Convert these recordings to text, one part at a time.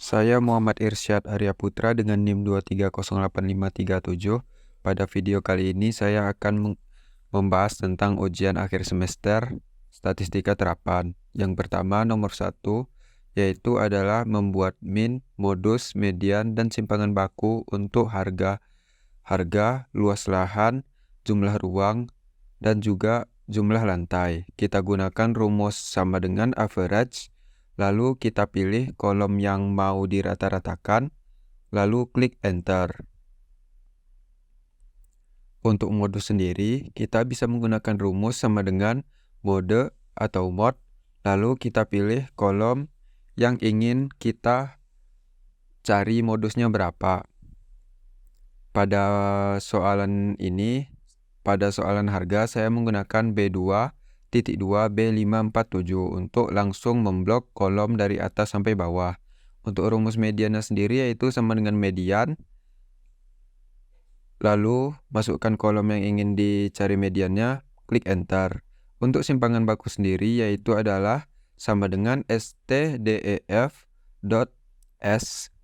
Saya Muhammad Irsyad Arya Putra dengan NIM 2308537. Pada video kali ini saya akan membahas tentang ujian akhir semester statistika terapan. Yang pertama nomor 1 yaitu adalah membuat min, modus, median, dan simpangan baku untuk harga, luas lahan, jumlah ruang, dan juga jumlah lantai. Kita gunakan rumus sama dengan average. Lalu kita pilih kolom yang mau dirata-ratakan, lalu klik enter. Untuk modus sendiri, kita bisa menggunakan rumus sama dengan mode atau mod, lalu kita pilih kolom yang ingin kita cari modusnya berapa. Pada soalan ini, pada soalan harga, saya menggunakan B2.2 B547 untuk langsung memblok kolom dari atas sampai bawah. Untuk rumus mediannya sendiri yaitu sama dengan median. Lalu masukkan kolom yang ingin dicari mediannya, klik enter. Untuk simpangan baku sendiri yaitu adalah sama dengan stdef.s.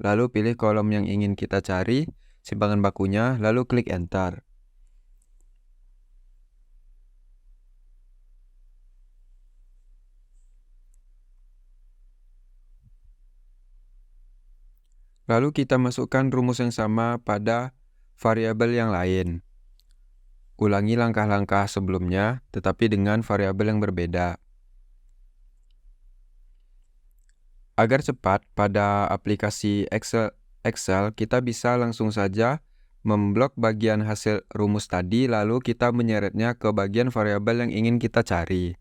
Lalu pilih kolom yang ingin kita cari, simpangan bakunya, lalu klik enter. Lalu kita masukkan rumus yang sama pada variabel yang lain. Ulangi langkah-langkah sebelumnya, tetapi dengan variabel yang berbeda. Agar cepat pada aplikasi Excel, kita bisa langsung saja memblok bagian hasil rumus tadi, lalu kita menyeretnya ke bagian variabel yang ingin kita cari.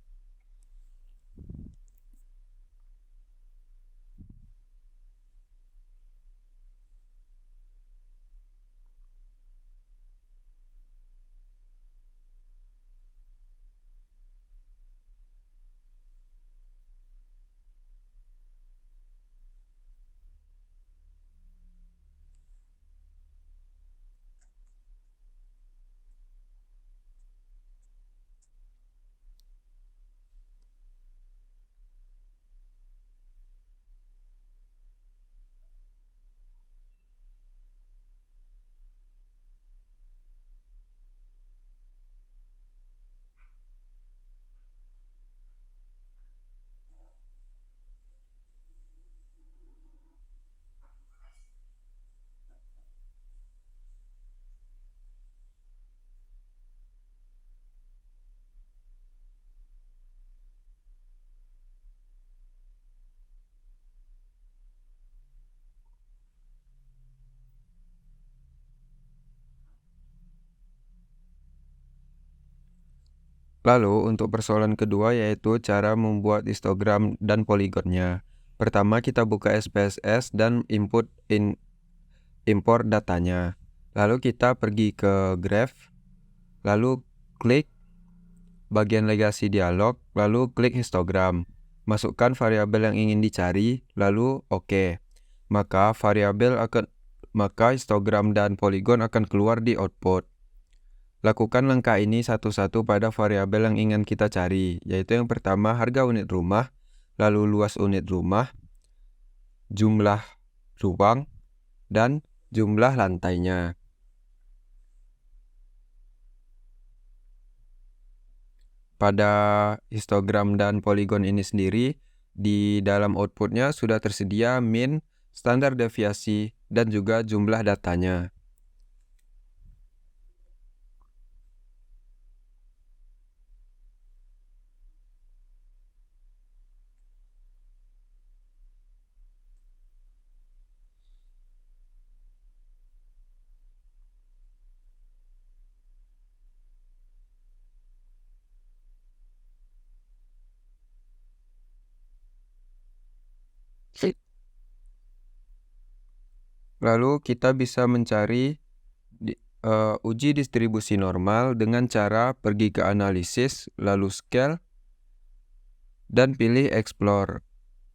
Lalu untuk persoalan kedua yaitu cara membuat histogram dan poligonnya. Pertama kita buka SPSS dan import datanya. Lalu kita pergi ke graph, lalu klik bagian legasi dialog, lalu klik histogram. Masukkan variabel yang ingin dicari, lalu OK. Maka histogram dan poligon akan keluar di output. Lakukan langkah ini satu-satu pada variabel yang ingin kita cari, yaitu yang pertama harga unit rumah, lalu luas unit rumah, jumlah ruang, dan jumlah lantainya. Pada histogram dan poligon ini sendiri, di dalam outputnya sudah tersedia min, standar deviasi, dan juga jumlah datanya. Lalu kita bisa mencari uji distribusi normal dengan cara pergi ke analisis, lalu scale, dan pilih explore.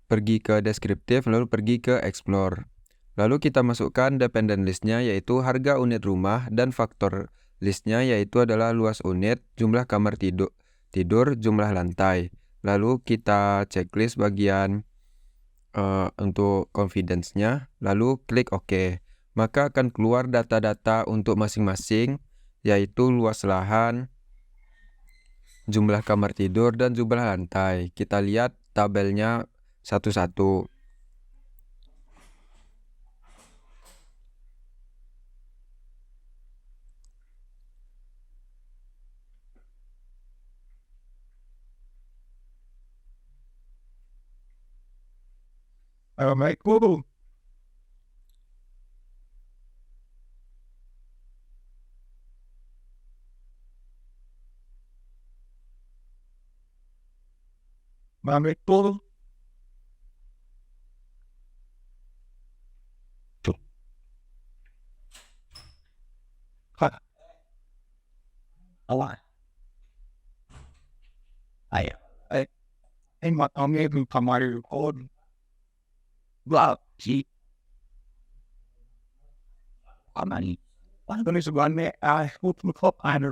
Pergi ke deskriptif, lalu pergi ke explore. Lalu kita masukkan dependent listnya yaitu harga unit rumah dan faktor listnya yaitu adalah luas unit, jumlah kamar tidur, jumlah lantai. Lalu kita checklist bagian untuk confidence-nya, lalu klik OK. Maka akan keluar data-data untuk masing-masing, yaitu luas lahan, jumlah kamar tidur, dan jumlah lantai. Kita lihat tabelnya satu-satu. Assalamualaikum. Assalamualaikum. Allah. Ayo. Mak kami itu kamar on. Blah. Si. Amani. Paano ni sebenarnya? Kop ada.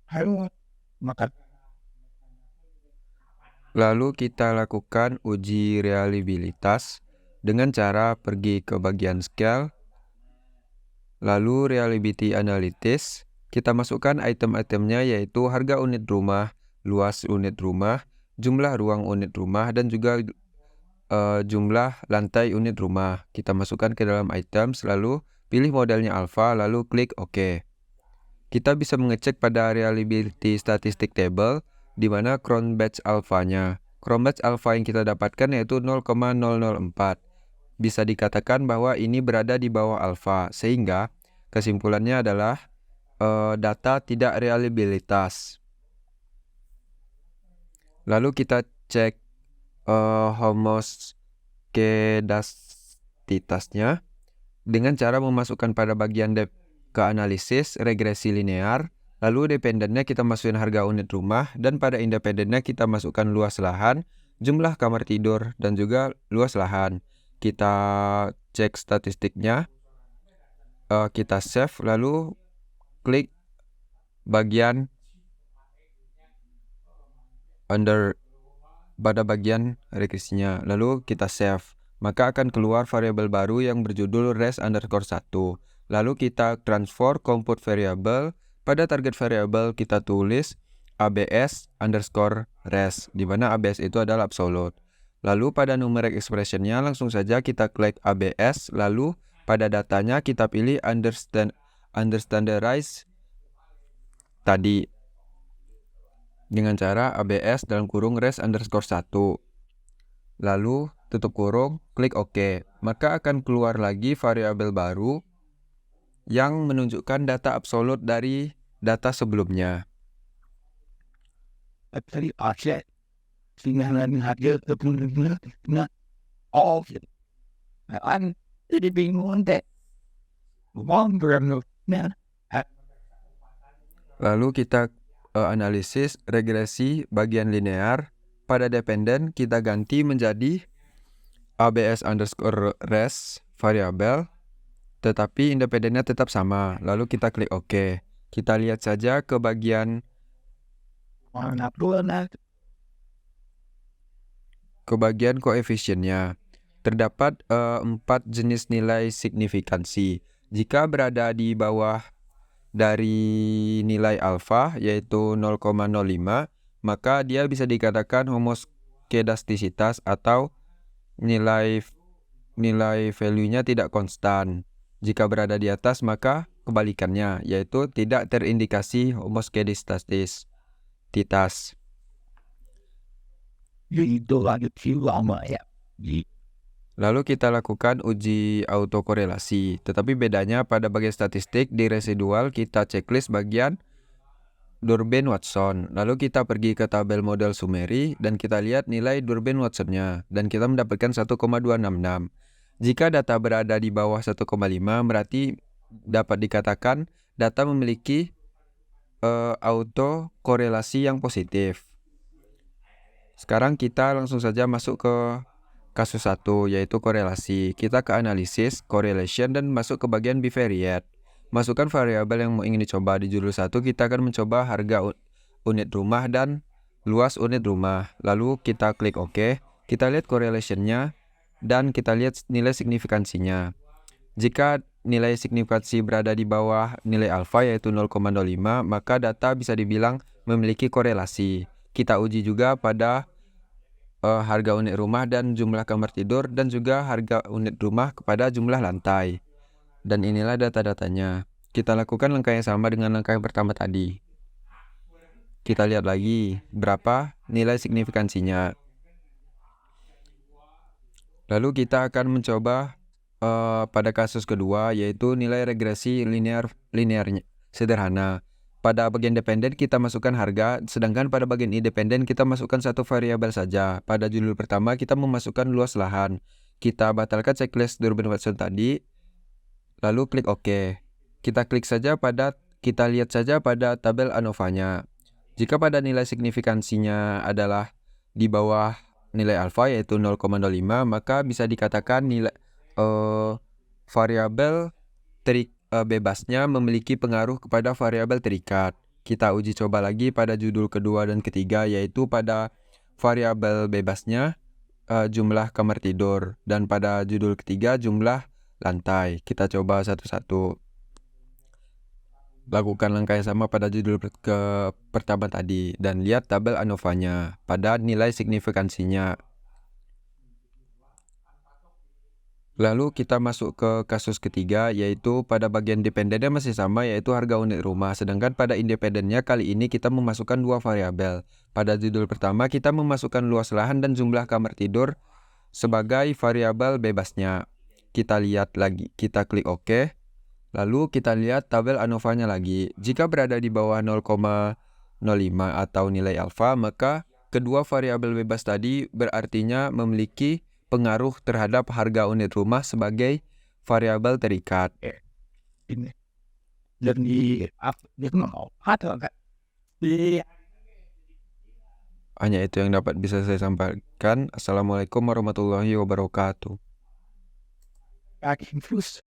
Ayo. Makan. Lalu kita lakukan uji reliabilitas dengan cara pergi ke bagian scale, lalu reliability analysis. Kita masukkan item-itemnya yaitu harga unit rumah, luas unit rumah, jumlah ruang unit rumah, dan juga jumlah lantai unit rumah. Kita masukkan ke dalam items, lalu pilih modelnya alpha, lalu klik OK. Kita bisa mengecek pada reliability statistic table, di mana crown batch alpha-nya. Crown batch alpha yang kita dapatkan yaitu 0,004. Bisa dikatakan bahwa ini berada di bawah alpha, sehingga kesimpulannya adalah data tidak reliabilitas. Lalu kita cek homoskedastistasnya dengan cara memasukkan pada bagian ke analisis regresi linear, lalu dependennya kita masukin harga unit rumah, dan pada independennya kita masukkan luas lahan, jumlah kamar tidur, dan juga luas lahan. Kita cek statistiknya, kita save, lalu klik bagian pada bagian regresinya, lalu kita save. Maka akan keluar variabel baru yang berjudul res_1. Lalu kita transfer compute variable. Pada target variable kita tulis abs_res, di mana abs itu adalah absolute. Lalu pada numeric expression-nya langsung saja kita klik abs, lalu pada datanya kita pilih understandarize tadi dengan cara abs dalam kurung res_1. Lalu tutup kurung, klik OK. Maka akan keluar lagi variabel baru yang menunjukkan data absolut dari data sebelumnya. Tadi aset. Singalan hadir terpulang. Oh. An. Jadi bingung deh. Lalu kita analisis regresi bagian linear. Pada dependen kita ganti menjadi abs_res variabel, tetapi independennya tetap sama. Lalu kita klik OK. Kita lihat saja ke bagian koefisiennya. Terdapat 4 jenis nilai signifikansi. Jika berada di bawah dari nilai alfa, yaitu 0,05, maka dia bisa dikatakan homoskedastisitas atau nilai value-nya tidak konstan. Jika berada di atas, maka kebalikannya, yaitu tidak terindikasi homoskedastisitas. Lalu kita lakukan uji autokorelasi, tetapi bedanya pada bagian statistik di residual kita checklist bagian Durbin-Watson. Lalu kita pergi ke tabel model summary dan kita lihat nilai Durbin-Watson-nya dan kita mendapatkan 1,266. Jika data berada di bawah 1,5 berarti dapat dikatakan data memiliki autokorelasi yang positif. Sekarang kita langsung saja masuk ke kasus 1, yaitu korelasi. Kita ke analisis, correlation, dan masuk ke bagian bivariate. Masukkan variabel yang ingin dicoba. Di judul 1 kita akan mencoba harga unit rumah dan luas unit rumah. Lalu kita klik OK. Kita lihat correlation-nya dan kita lihat nilai signifikansinya. Jika nilai signifikansi berada di bawah nilai alfa yaitu 0,05, maka data bisa dibilang memiliki korelasi. Kita uji juga pada harga unit rumah dan jumlah kamar tidur, dan juga harga unit rumah kepada jumlah lantai. Dan inilah data-datanya. Kita lakukan langkah yang sama dengan langkah yang pertama tadi. Kita lihat lagi berapa nilai signifikansinya. Lalu kita akan mencoba pada kasus kedua, yaitu nilai regresi linearnya sederhana. Pada bagian dependen kita masukkan harga, sedangkan pada bagian independen kita masukkan satu variabel saja. Pada judul pertama kita memasukkan luas lahan. Kita batalkan checklist Durbin Watson tadi, lalu klik OK. Kita lihat saja pada tabel ANOVA-nya. Jika pada nilai signifikansinya adalah di bawah nilai alfa yaitu 0,05, maka bisa dikatakan nilai variabel bebasnya memiliki pengaruh kepada variabel terikat. Kita uji coba lagi pada judul kedua dan ketiga, yaitu pada variabel bebasnya jumlah kamar tidur, dan pada judul ketiga jumlah lantai. Kita coba satu-satu. Lakukan langkah yang sama pada judul pertama tadi dan lihat tabel ANOVA-nya pada nilai signifikansinya. Lalu kita masuk ke kasus ketiga, yaitu pada bagian dependennya masih sama, yaitu harga unit rumah. Sedangkan pada independennya kali ini kita memasukkan dua variabel. Pada judul pertama kita memasukkan luas lahan dan jumlah kamar tidur sebagai variabel bebasnya. Kita lihat lagi, kita klik OK. Lalu kita lihat tabel ANOVA-nya lagi. Jika berada di bawah 0,05 atau nilai alfa, maka kedua variabel bebas tadi berartinya memiliki pengaruh terhadap harga unit rumah sebagai variabel terikat. Ini. Dan di atau enggak? Hanya itu yang dapat bisa saya sampaikan. Assalamualaikum warahmatullahi wabarakatuh. Kaki terus.